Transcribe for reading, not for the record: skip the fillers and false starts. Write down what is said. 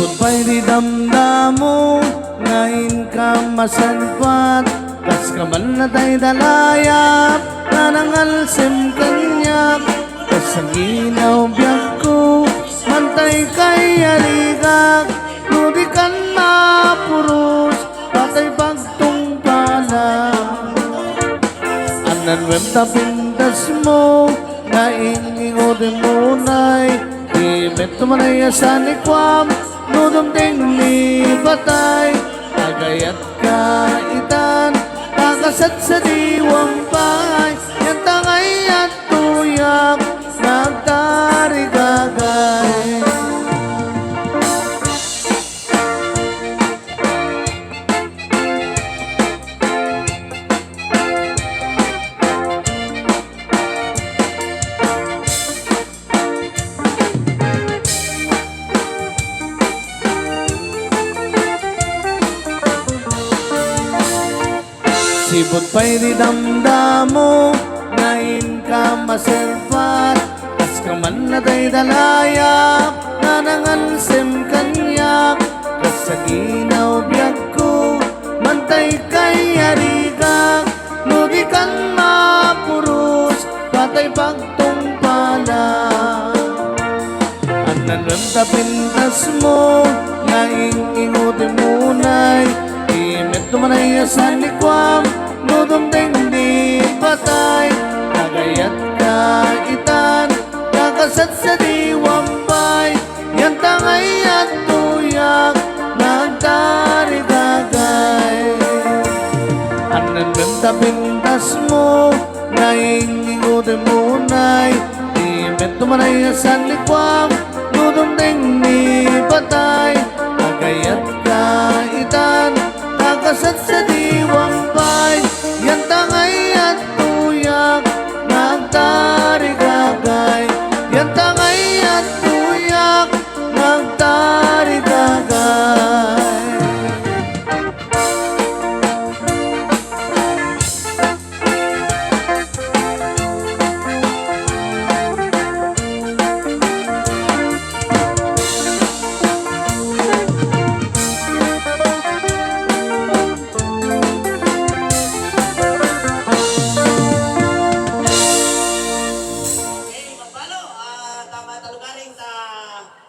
Sibot pa'y di damdamo, ngayon ka masanpat, kas ka man na tayo dalayap, nanangalsim kanyak, kas ang ginaw biyak ko, mantay kay aligak, ludi kan mapuros, patay pagtung pala. Anan wem tapintas mo, ngayon di munay, di meto manaya sa nikwam, nudom ting ni patay, agayat kaitan, takasat sa diwang pay, yan tangay at tuyak, nagtarigagay. Sibot pa'y di damdamo, ngayon ka maselfat, kas ka man na tayo dalayap, nanangalsim kanyak, kas sa ginaw biyak ko, mantay kay arigak, ludi kan mapuros, patay pagtung pala. Anan wem tapintas mo, ngayon ingote munay, imet tumanay sa likwam, nudom ting di patay, agayat kaitan, kakasat sa diwampay, yan tangay at tuyak, nagtarigagay. Anan bem tapintas mo, ngayon ingote munay, imet tumanay sa likwam, nudom ting di patay, agayat kaitan, kakasat sa diwampay, yan tangay at tuyak, nagtarigagay. Yan tangay at tuyak, nagtarigagay. Tama talugaring sa